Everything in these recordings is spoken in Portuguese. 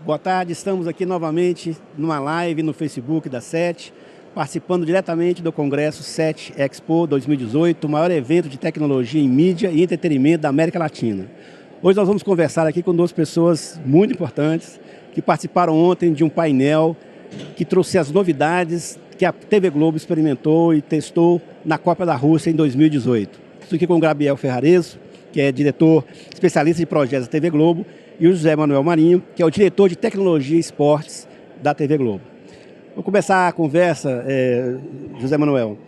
Boa tarde, estamos aqui novamente numa live no Facebook da SET, participando diretamente do Congresso SET Expo 2018, o maior evento de tecnologia em mídia e entretenimento da América Latina. Hoje nós vamos conversar aqui com duas pessoas muito importantes que participaram ontem de um painel que trouxe as novidades que a TV Globo experimentou e testou na Copa da Rússia em 2018. Estou aqui com o Gabriel Ferrarezo, que é diretor especialista de projetos da TV Globo, e o José Manuel Marinho, que é o diretor de tecnologia e esportes da TV Globo. Vou começar a conversa, José Manuel,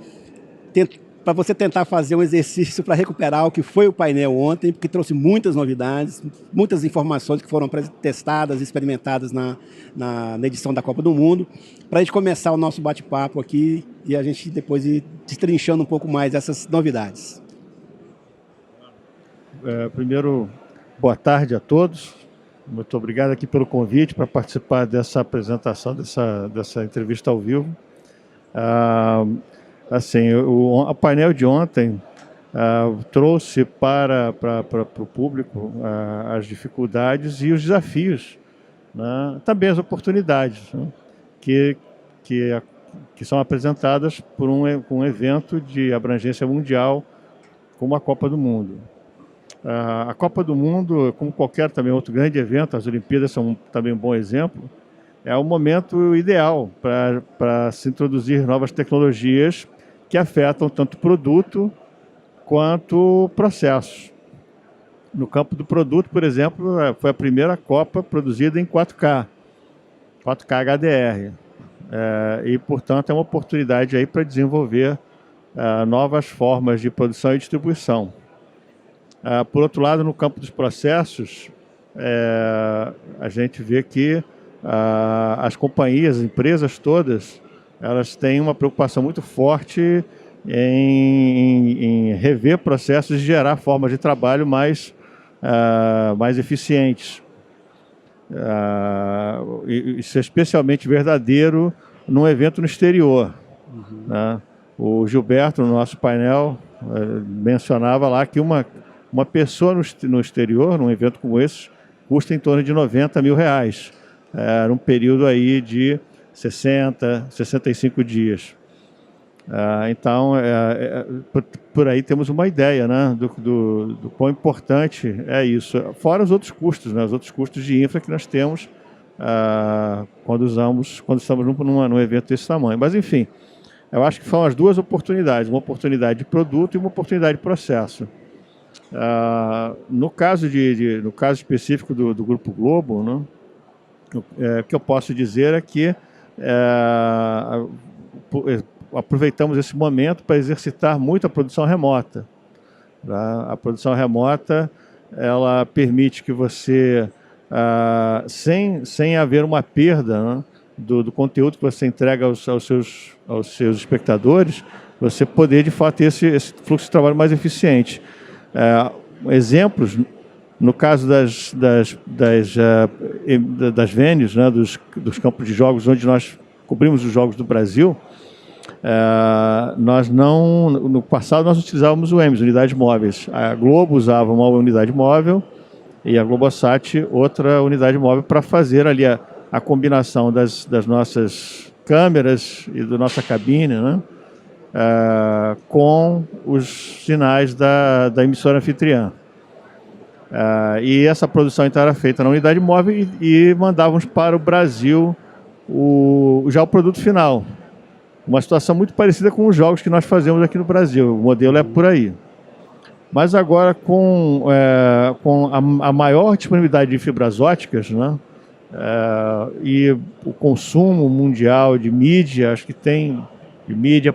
para você tentar fazer um exercício para recuperar o que foi o painel ontem, porque trouxe muitas novidades, muitas informações que foram testadas e experimentadas na edição da Copa do Mundo, para a gente começar o nosso bate-papo aqui e a gente depois ir destrinchando um pouco mais essas novidades. Primeiro, boa tarde a todos. Muito obrigado aqui pelo convite para participar dessa apresentação, dessa entrevista ao vivo. O painel de ontem trouxe para o público as dificuldades e os desafios, né? Também as oportunidades, né? que são apresentadas por um evento de abrangência mundial como a Copa do Mundo. A Copa do Mundo, como qualquer também outro grande evento, as Olimpíadas são também um bom exemplo, é o momento ideal para se introduzir novas tecnologias que afetam tanto o produto quanto processos. No campo do produto, por exemplo, foi a primeira Copa produzida em 4K HDR, e, portanto, é uma oportunidade aí para desenvolver novas formas de produção e distribuição. Por outro lado, no campo dos processos, a gente vê que as companhias, as empresas todas, elas têm uma preocupação muito forte em rever processos e gerar formas de trabalho mais eficientes. Isso é especialmente verdadeiro num evento no exterior. Né? O Gilberto, no nosso painel, mencionava lá que uma pessoa no exterior, num evento como esse, custa em torno de R$90 mil. Era um período aí de 60, 65 dias. Então, por aí temos uma ideia, né, do quão importante é isso. Fora os outros custos, né, os outros custos de infra que nós temos quando estamos num evento desse tamanho. Mas, enfim, eu acho que são as duas oportunidades, uma oportunidade de produto e uma oportunidade de processo. No caso específico do Grupo Globo, né, o que eu posso dizer é que aproveitamos esse momento para exercitar muito a produção remota. Tá? A produção remota, ela permite que você, sem haver uma perda, né, do conteúdo que você entrega aos seus espectadores, você poder, de fato, ter esse fluxo de trabalho mais eficiente. Exemplos, no caso das venues, né, dos campos de jogos onde nós cobrimos os jogos do Brasil, no passado nós utilizávamos o EMS, unidades móveis. A Globo usava uma unidade móvel e a Globosat outra unidade móvel para fazer ali a combinação das nossas câmeras e da nossa cabine, né, com os sinais da emissora anfitriã. E essa produção então era feita na unidade móvel e mandávamos para o Brasil já o produto final. Uma situação muito parecida com os jogos que nós fazemos aqui no Brasil. O modelo é por aí. Mas agora, com a maior disponibilidade de fibras óticas, né, e o consumo mundial de mídia, acho que tem de mídia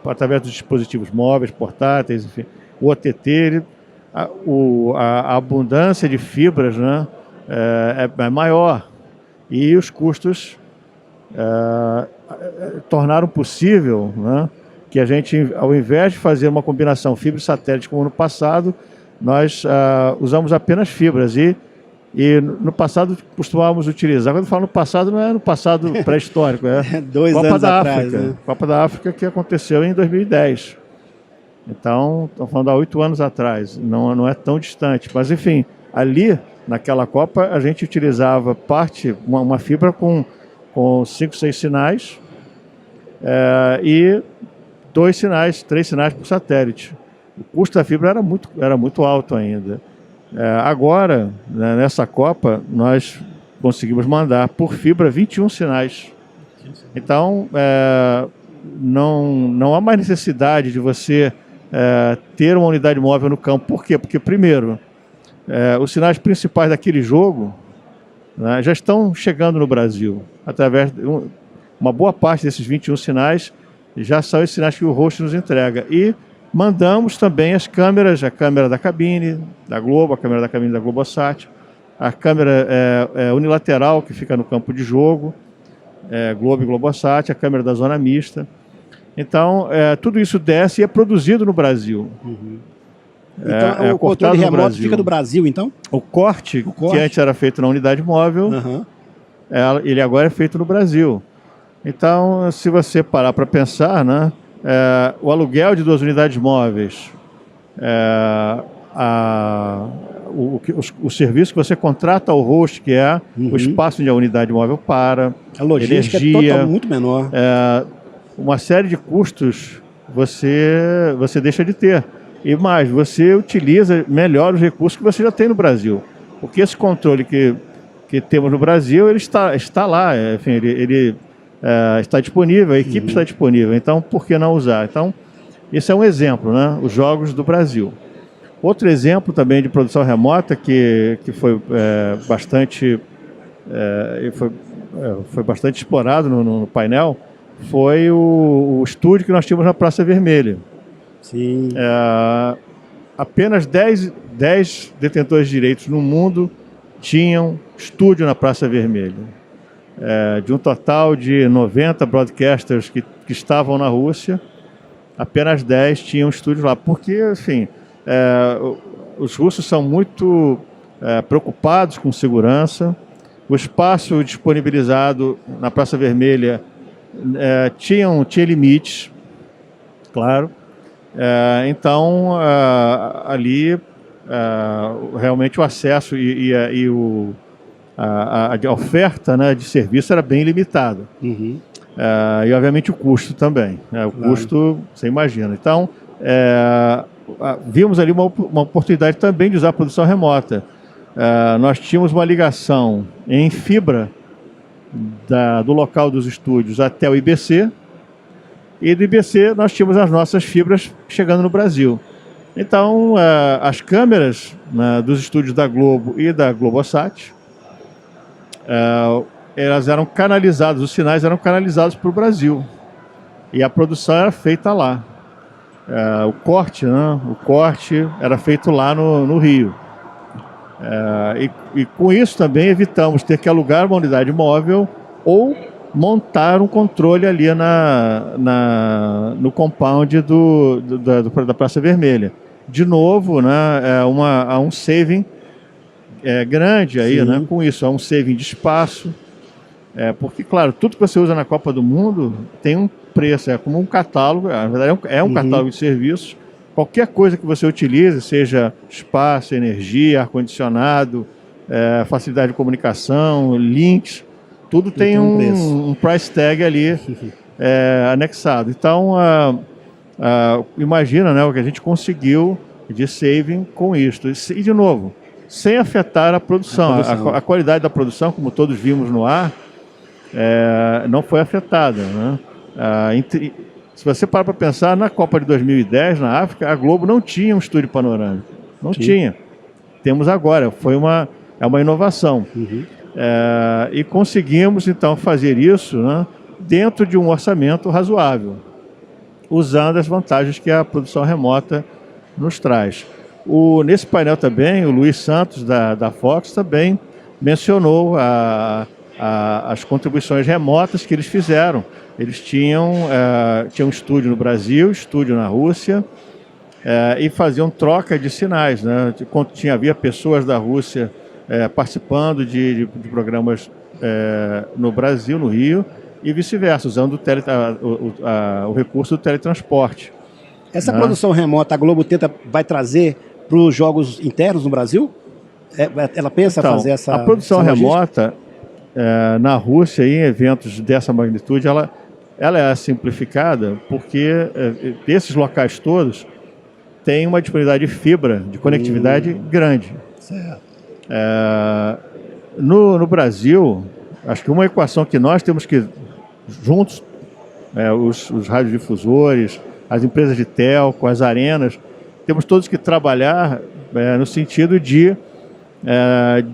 através dos dispositivos móveis, portáteis, enfim, o OTT, a abundância de fibras, né, é maior. E os custos tornaram possível, né, que a gente, ao invés de fazer uma combinação fibra e satélite como no passado, nós usamos apenas fibras. E no passado costumávamos utilizar, quando eu falo no passado, não é no passado pré-histórico, é 2 Copa anos da atrás, África, né? Copa da África que aconteceu em 2010. Então, estamos falando há 8 anos atrás, não é tão distante. Mas, enfim, ali naquela Copa, a gente utilizava uma fibra com 5, 6 sinais e 2 sinais, 3 sinais por satélite. O custo da fibra era muito alto ainda. Agora, né, nessa Copa, nós conseguimos mandar por fibra 21 sinais. Então, não há mais necessidade de você ter uma unidade móvel no campo. Por quê? Porque, primeiro, os sinais principais daquele jogo, né, já estão chegando no Brasil. Através de uma boa parte desses 21 sinais já são os sinais que o host nos entrega. E mandamos também as câmeras, a câmera da cabine da Globo, a câmera da cabine da Globosat, a câmera unilateral que fica no campo de jogo, Globo e Globosat, a câmera da zona mista. Então, tudo isso desce e é produzido no Brasil. Uhum. Então, o controle remoto fica no Brasil, então? O corte, que antes era feito na unidade móvel, ele agora é feito no Brasil. Então, se você parar para pensar, né, o aluguel de 2 unidades móveis, o serviço que você contrata ao host, que é o espaço onde a unidade móvel para, a logística é muito menor. Uma série de custos você deixa de ter. E mais, você utiliza melhor os recursos que você já tem no Brasil. Porque esse controle que temos no Brasil, ele está lá, enfim, ele está disponível, a equipe está disponível. Então, por que não usar? Então, esse é um exemplo, né? Os jogos do Brasil. Outro exemplo também de produção remota que foi bastante explorado no painel foi o estúdio que nós tínhamos na Praça Vermelha. Sim. Apenas 10 detentores de direitos no mundo tinham estúdio na Praça Vermelha. De um total de 90 broadcasters que estavam na Rússia, apenas 10 tinham estúdio lá. Porque, assim, os russos são muito preocupados com segurança. O espaço disponibilizado na Praça Vermelha tinha limites, claro. Então, ali, realmente o acesso e a oferta, né, de serviço era bem limitada. E, obviamente, o custo também. O custo, você imagina. Então, vimos ali uma oportunidade também de usar a produção remota. Nós tínhamos uma ligação em fibra do local dos estúdios até o IBC, e do IBC nós tínhamos as nossas fibras chegando no Brasil. Então, as câmeras, né, dos estúdios da Globo e da Globosat, elas eram canalizadas, os sinais eram canalizados para o Brasil. E a produção era feita lá. O corte era feito lá no Rio. E com isso também evitamos ter que alugar uma unidade móvel ou montar um controle ali no compound da Praça Vermelha. De novo, né, há um saving grande aí, né, com isso, há um saving de espaço. Porque, claro, tudo que você usa na Copa do Mundo tem um preço, é como um catálogo, na verdade é um catálogo de serviços. Qualquer coisa que você utilize, seja espaço, energia, ar-condicionado, facilidade de comunicação, links, tudo tem um price tag ali anexado. Então, imagina, né, o que a gente conseguiu de saving com isso. E, de novo, sem afetar a produção. A qualidade da produção, como todos vimos no ar, não foi afetada, né? Se você parar para pensar, na Copa de 2010, na África, a Globo não tinha um estúdio panorâmico. Não tinha. Temos agora. É uma inovação. E conseguimos, então, fazer isso, né, dentro de um orçamento razoável, usando as vantagens que a produção remota nos traz. Nesse painel também, o Luiz Santos, da Fox, também mencionou as contribuições remotas que eles fizeram. Eles tinham um estúdio no Brasil, estúdio na Rússia, e faziam troca de sinais, né? Havia pessoas da Rússia participando de programas no Brasil, no Rio, e vice-versa, usando o recurso do teletransporte. Essa produção remota, a Globo vai trazer para os jogos internos no Brasil? ela pensa Então, fazer essa... a produção essa logística? remota na Rússia, em eventos dessa magnitude, ela é simplificada porque esses locais todos têm uma disponibilidade de fibra, de conectividade grande. Certo. No Brasil, acho que uma equação que nós temos que, juntos, os radiodifusores, as empresas de telco, as arenas, temos todos que trabalhar no sentido de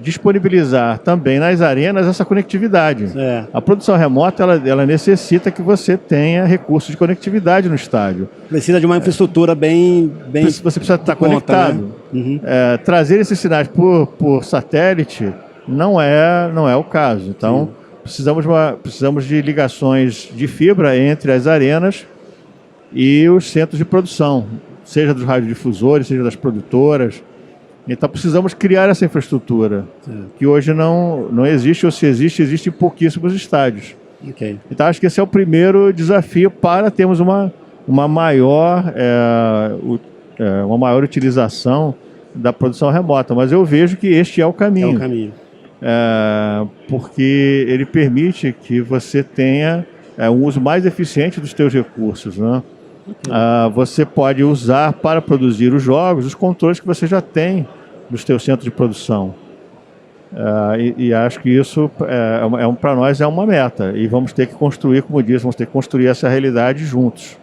disponibilizar também nas arenas essa conectividade. A produção remota ela necessita que você tenha recursos de conectividade no estádio. Precisa de uma infraestrutura bem você precisa estar conectado. Né? Uhum. Trazer esses sinais por satélite não é o caso. Então, precisamos de ligações de fibra entre as arenas e os centros de produção, seja dos radiodifusores, seja das produtoras. Então precisamos criar essa infraestrutura, que hoje não existe, ou se existe em pouquíssimos estádios. Okay. Então acho que esse é o primeiro desafio para termos uma maior utilização da produção remota. Mas eu vejo que este é o caminho. É o caminho. Porque ele permite que você tenha um uso mais eficiente dos teus recursos, né? Você pode usar para produzir os jogos, os controles que você já tem dos teus centros de produção. E acho que isso, para nós, é uma meta. E vamos ter que construir, como disse, vamos ter que construir essa realidade juntos.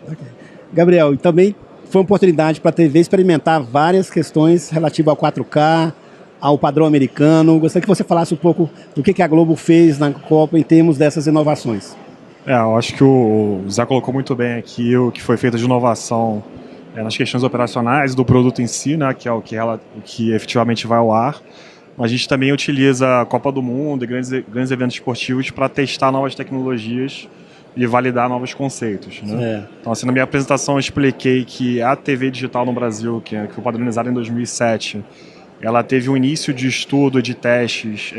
Okay. Gabriel, e também foi uma oportunidade para a TV experimentar várias questões relativas ao 4K, ao padrão americano. Gostaria que você falasse um pouco do que a Globo fez na Copa em termos dessas inovações. Eu acho que o Zé colocou muito bem aqui o que foi feito de inovação nas questões operacionais do produto em si, né, que é o que efetivamente vai ao ar. A gente também utiliza a Copa do Mundo e grandes eventos esportivos para testar novas tecnologias e validar novos conceitos, né? Então, assim, na minha apresentação eu expliquei que a TV digital no Brasil, que foi padronizada em 2007, ela teve um início de estudo, de testes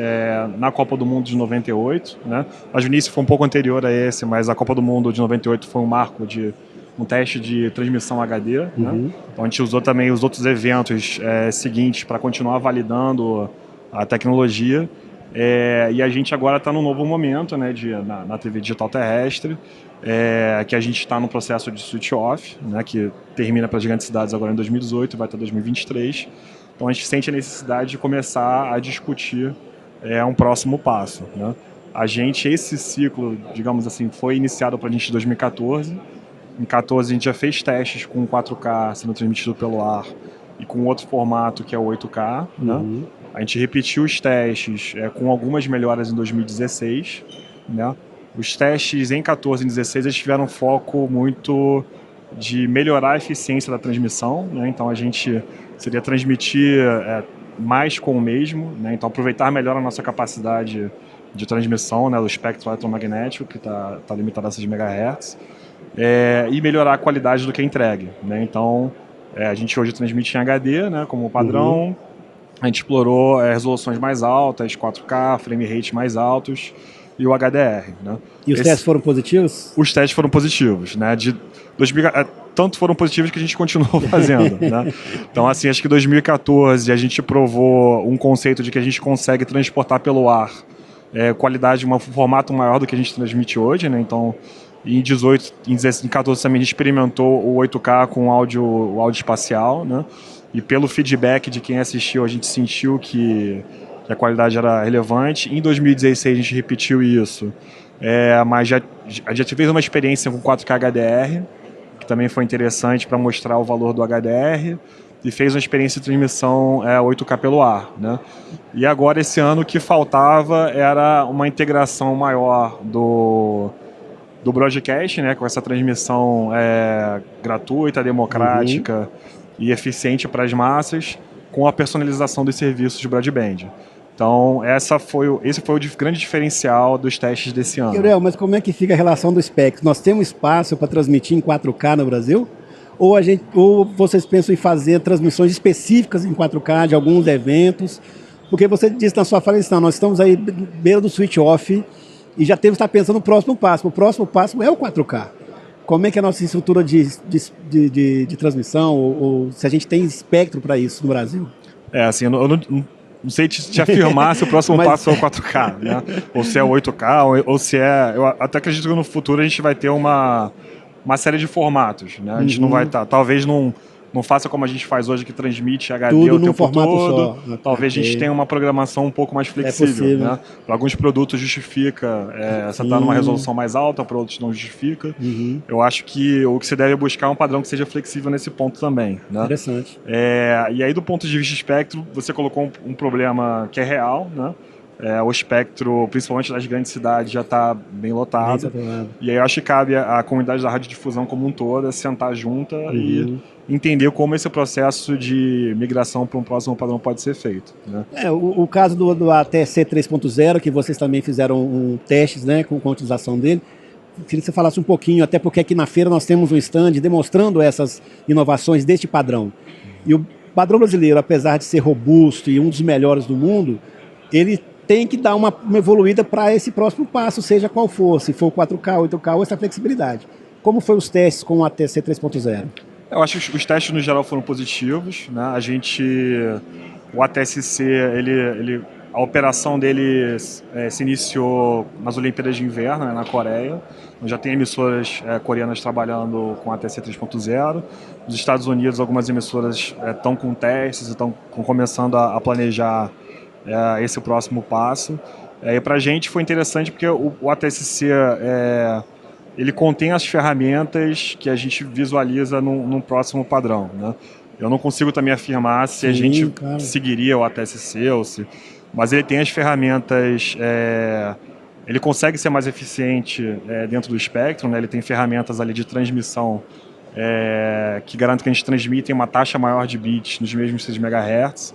na Copa do Mundo de 98, né? Mas o início foi um pouco anterior a esse, mas a Copa do Mundo de 98 foi um marco de um teste de transmissão HD, né? Então a gente usou também os outros eventos seguintes para continuar validando a tecnologia. E a gente agora está num novo momento, né, na TV digital terrestre, que a gente está no processo de switch off, né, que termina para as grandes cidades agora em 2018 e vai até 2023. Então a gente sente a necessidade de começar a discutir um próximo passo, né? Esse ciclo, digamos assim, foi iniciado para a gente em 2014. Em 2014 a gente já fez testes com 4K sendo transmitido pelo ar e com outro formato que é o 8K, né? A gente repetiu os testes com algumas melhoras em 2016, né? Os testes em 2014 e 2016 eles tiveram foco muito de melhorar a eficiência da transmissão, né? Então a gente seria transmitir mais com o mesmo, né? Então aproveitar melhor a nossa capacidade de transmissão, né, do espectro eletromagnético, que está limitado a 6 MHz, e melhorar a qualidade do que é entregue, né? Então a gente hoje transmite em HD, né, como padrão. A gente explorou resoluções mais altas, 4K, frame rate mais altos e o HDR, né? E os testes foram positivos? Os testes foram positivos, né? Tanto foram positivos que a gente continuou fazendo, né? Então, assim, acho que em 2014 a gente provou um conceito de que a gente consegue transportar pelo ar qualidade de um formato maior do que a gente transmite hoje, né? Então, em 2014 também a gente experimentou o 8K com o áudio espacial, né? E pelo feedback de quem assistiu, a gente sentiu que a qualidade era relevante. Em 2016 a gente repetiu isso, mas a gente fez uma experiência com 4K HDR, que também foi interessante para mostrar o valor do HDR, e fez uma experiência de transmissão 8K pelo ar, né? E agora, esse ano, o que faltava era uma integração maior do broadcast, né, com essa transmissão gratuita, democrática e eficiente para as massas, com a personalização dos serviços de broadband. Então, esse foi o grande diferencial dos testes desse ano. Gabriel, mas como é que fica a relação do espectro? Nós temos espaço para transmitir em 4K no Brasil? Ou vocês pensam em fazer transmissões específicas em 4K de alguns eventos? Porque você disse na sua fala, nós estamos aí beira do switch off e já temos que estar pensando no próximo passo. O próximo passo é o 4K. Como é que é a nossa estrutura de transmissão? Ou se a gente tem espectro para isso no Brasil? Assim, eu não sei te afirmar se o próximo passo é o 4K, né? Ou se é o 8K, ou se é... Eu até acredito que no futuro a gente vai ter uma série de formatos, né? A gente não vai estar... Talvez não faça como a gente faz hoje, que transmite HD tudo o tempo formato todo. só. Talvez a gente tenha uma programação um pouco mais flexível. Né? Para alguns produtos justifica você estar numa resolução mais alta, para outros não justifica. Eu acho que o que você deve buscar é um padrão que seja flexível nesse ponto também. Né? Interessante. E aí, do ponto de vista de espectro, você colocou um problema que é real, né? O espectro, principalmente das grandes cidades, já está bem lotado. E aí eu acho que cabe à comunidade da radiodifusão como um todo sentar junta e entender como esse processo de migração para um próximo padrão pode ser feito. Né? O caso do ATSC 3.0, que vocês também fizeram testes, né, com a utilização dele, queria que você falasse um pouquinho, até porque aqui na feira nós temos um stand demonstrando essas inovações deste padrão. E o padrão brasileiro, apesar de ser robusto e um dos melhores do mundo, ele tem que dar uma evoluída para esse próximo passo, seja qual for, se for 4K, 8K ou essa flexibilidade. Como foram os testes com o ATSC 3.0? Eu acho que os testes no geral foram positivos, né? O ATSC, a operação dele se iniciou nas Olimpíadas de Inverno, né, na Coreia. Já tem emissoras coreanas trabalhando com ATSC 3.0. Nos Estados Unidos, algumas emissoras estão com testes e estão começando a planejar esse próximo passo. E para a gente foi interessante porque o ATSC ele contém as ferramentas que a gente visualiza num próximo padrão. Né? Eu não consigo também afirmar se a gente seguiria o ATSC, mas ele tem as ferramentas, ele consegue ser mais eficiente dentro do espectro, né? Ele tem ferramentas ali de transmissão que garantem que a gente transmite em uma taxa maior de bits nos mesmos 6 MHz.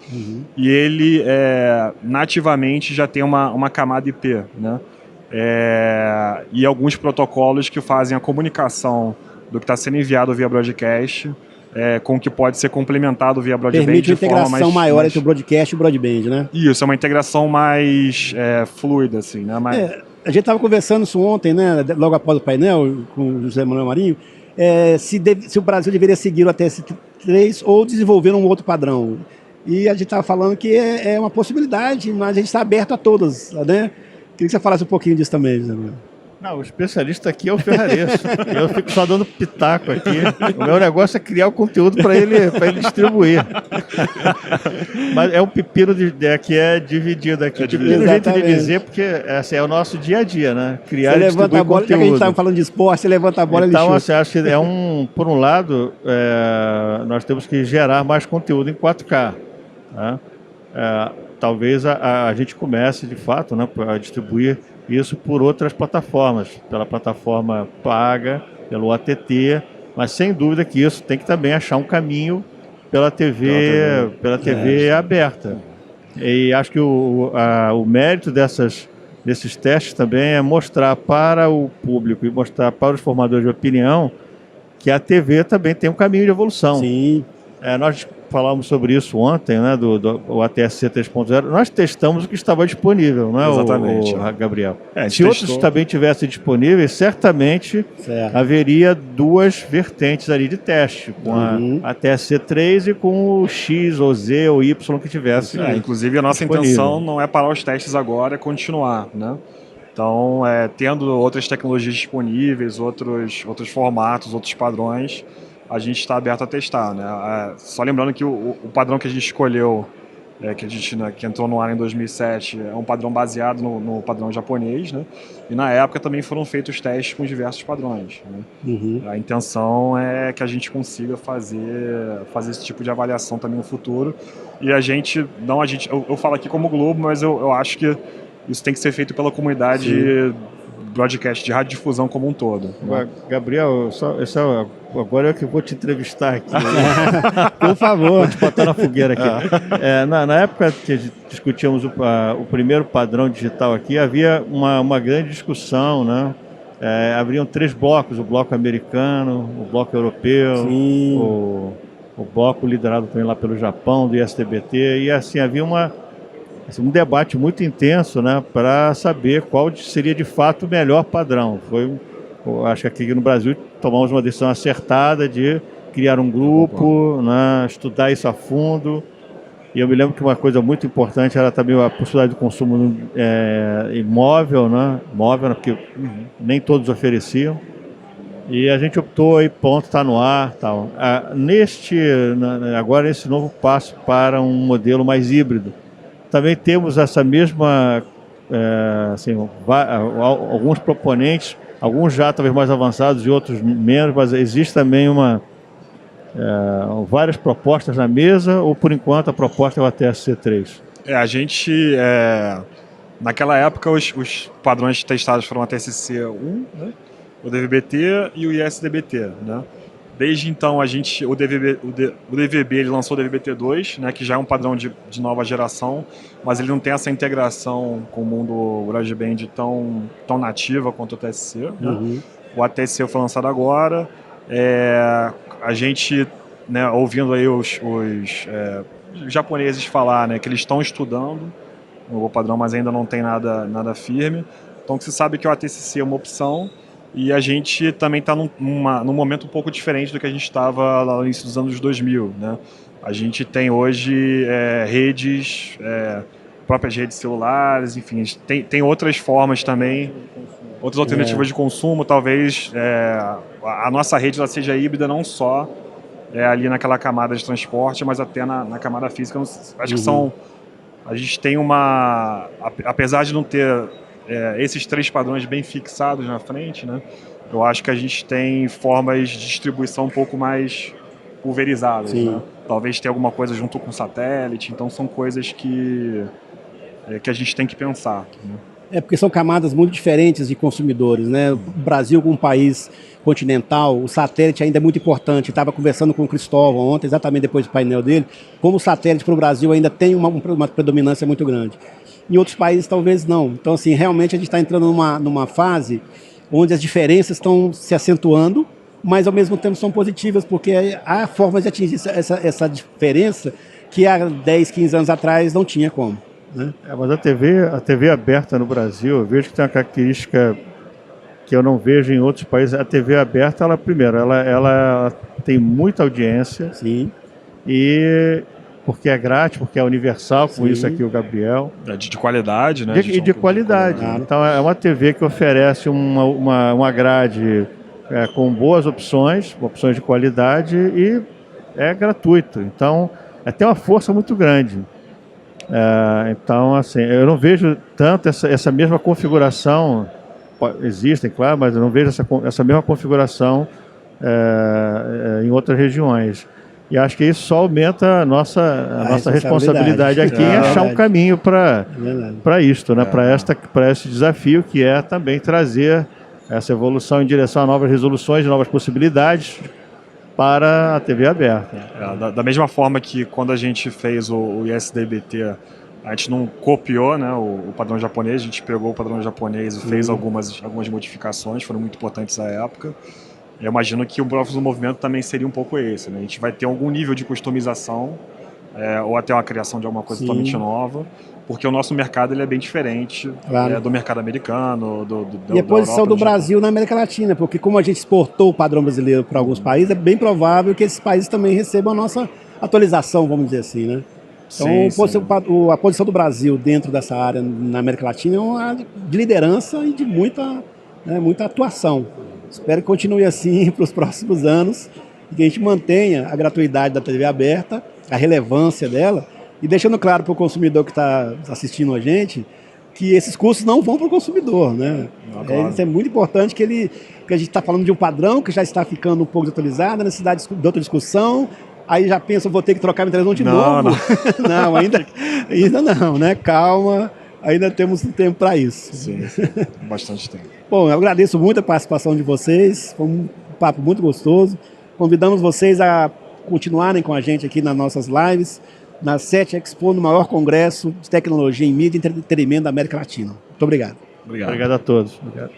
E ele nativamente já tem uma camada IP, né? E alguns protocolos que fazem a comunicação do que está sendo enviado via broadcast com o que pode ser complementado via broadband. Permite uma integração maior entre o broadcast e o broadband, né? Isso, é uma integração mais fluida, assim, né? A gente estava conversando isso ontem, né? Logo após o painel, com o José Manuel Marinho, se o Brasil deveria seguir o ATSC3 ou desenvolver um outro padrão. E a gente estava falando que é uma possibilidade, mas a gente está aberto a todas, né? Queria que você falasse um pouquinho disso também, José Manuel. Não, o especialista aqui é o ferrareço. Eu fico só dando pitaco aqui. O meu negócio é criar o conteúdo para ele distribuir. Mas é um pepino que é dividido aqui. Pepino, jeito de dizer, porque esse é o nosso dia a dia, né? Criar e distribuir a bola, conteúdo. Já que a gente estava falando de esporte, você levanta a bola e então, assim, acho que por um lado, nós temos que gerar mais conteúdo em 4K. Né? Talvez a gente comece, de fato, né, a distribuir isso por outras plataformas, pela plataforma paga, pelo ATT, mas sem dúvida que isso tem que também achar um caminho pela TV aberta. E acho que o mérito desses testes também é mostrar para o público e mostrar para os formadores de opinião que a TV também tem um caminho de evolução. Sim. Nós falamos sobre isso ontem, né, do ATSC 3.0. Nós testamos o que estava disponível, não é, exatamente, Gabriel? Se outros também tivessem disponíveis, certamente haveria duas vertentes ali de teste, com a ATSC 3 e com o X ou Z ou Y que tivesse. Inclusive, a nossa intenção não é parar os testes agora, é continuar, né? Então, tendo outras tecnologias disponíveis, outros formatos, outros padrões, a gente está aberto a testar, né? Só lembrando que o padrão que a gente escolheu, que entrou no ar em 2007, é um padrão baseado no padrão japonês, né? E na época também foram feitos testes com diversos padrões, né? A intenção é que a gente consiga fazer esse tipo de avaliação também no futuro. E eu falo aqui como Globo, mas eu acho que isso tem que ser feito pela comunidade broadcast de radiodifusão como um todo. Né? Gabriel, agora é que eu vou te entrevistar aqui. Por favor. Vou te botar na fogueira aqui. Na época que discutíamos o primeiro padrão digital aqui, havia uma grande discussão, né? Haveriam 3 blocos, o bloco americano, o bloco europeu, o bloco liderado também lá pelo Japão, do ISTBT, e assim, havia um debate muito intenso, né, para saber qual seria de fato o melhor padrão. Acho que aqui no Brasil tomamos uma decisão acertada de criar um grupo, né, estudar isso a fundo E eu me lembro que uma coisa muito importante era também a possibilidade de consumo imóvel, né? Móvel, né? Porque nem todos ofereciam. E a gente optou aí, ponto, está no ar, tal. Agora esse novo passo para um modelo mais híbrido. Também temos essa mesma, alguns proponentes, alguns já talvez mais avançados e outros menos, mas existe também várias propostas na mesa, ou por enquanto a proposta é o ATSC3? A gente, naquela época, os padrões testados foram o ATSC1, né? O DVB-T e o ISDB-T, né? Desde então, o DVB ele lançou o DVB-T2, né, que já é um padrão de nova geração, mas ele não tem essa integração com o mundo broadband tão nativa quanto o TSC. Né? O ATSC foi lançado agora. A gente, né, ouvindo aí os japoneses falar, né, que eles estão estudando o novo padrão, mas ainda não tem nada firme. Então, se sabe que o ATSC é uma opção. E a gente também está num momento um pouco diferente do que a gente estava lá no início dos anos 2000. Né? A gente tem hoje redes, próprias redes celulares, enfim, tem outras formas também, outras alternativas de consumo. Talvez a nossa rede ela seja híbrida não só ali naquela camada de transporte, mas até na camada física. Acho que são... A gente tem apesar de não ter... esses 3 padrões bem fixados na frente, né? Eu acho que a gente tem formas de distribuição um pouco mais pulverizadas. Né? Talvez tenha alguma coisa junto com o satélite, então são coisas que a gente tem que pensar. Né? Porque são camadas muito diferentes de consumidores, né? O Brasil, como um país continental, o satélite ainda é muito importante. Estava conversando com o Cristóvão ontem, exatamente depois do painel dele, como o satélite para o Brasil ainda tem uma predominância muito grande. Em outros países talvez não. Então, assim, realmente a gente está entrando numa fase onde as diferenças estão se acentuando, mas ao mesmo tempo são positivas, porque há formas de atingir essa diferença que há 10, 15 anos atrás não tinha como. Né? Mas a TV aberta no Brasil, eu vejo que tem uma característica que eu não vejo em outros países. A TV aberta, ela tem muita audiência. Sim. E... porque é grátis, porque é universal, com isso aqui o Gabriel. De qualidade, né? De qualidade. Então é uma TV que oferece uma grade com boas opções de qualidade e é gratuito. Então tem uma força muito grande. Então, assim, eu não vejo tanto essa mesma configuração, existem, claro, mas eu não vejo essa mesma configuração em outras regiões. E acho que isso só aumenta a nossa responsabilidade aqui em achar um caminho para isto, né? Para esse desafio que é também trazer essa evolução em direção a novas resoluções, novas possibilidades para a TV aberta. Da mesma forma que quando a gente fez o ISDB-T, a gente não copiou, né, o padrão japonês, a gente pegou o padrão japonês e fez algumas modificações, foram muito importantes à época. Eu imagino que o próximo movimento também seria um pouco esse, né? A gente vai ter algum nível de customização ou até uma criação de alguma coisa totalmente nova, porque o nosso mercado ele é bem diferente do mercado americano, e a posição do Brasil na América Latina, porque como a gente exportou o padrão brasileiro para alguns países, é bem provável que esses países também recebam a nossa atualização, vamos dizer assim, né? Então, a posição do Brasil dentro dessa área na América Latina é uma de liderança e de muita atuação. Espero que continue assim para os próximos anos e que a gente mantenha a gratuidade da TV aberta, a relevância dela, e deixando claro para o consumidor que está assistindo a gente que esses custos não vão para o consumidor, né? Isso é muito importante, que a gente está falando de um padrão que já está ficando um pouco desatualizado, a necessidade de outra discussão. Aí já pensa, vou ter que trocar minha televisão de novo. Não, ainda não, né? Calma, ainda temos um tempo para isso. Sim, bastante tempo. Bom, eu agradeço muito a participação de vocês, foi um papo muito gostoso. Convidamos vocês a continuarem com a gente aqui nas nossas lives, na SET Expo, no maior congresso de tecnologia em mídia e entretenimento da América Latina. Muito obrigado. Obrigado a todos. Obrigado.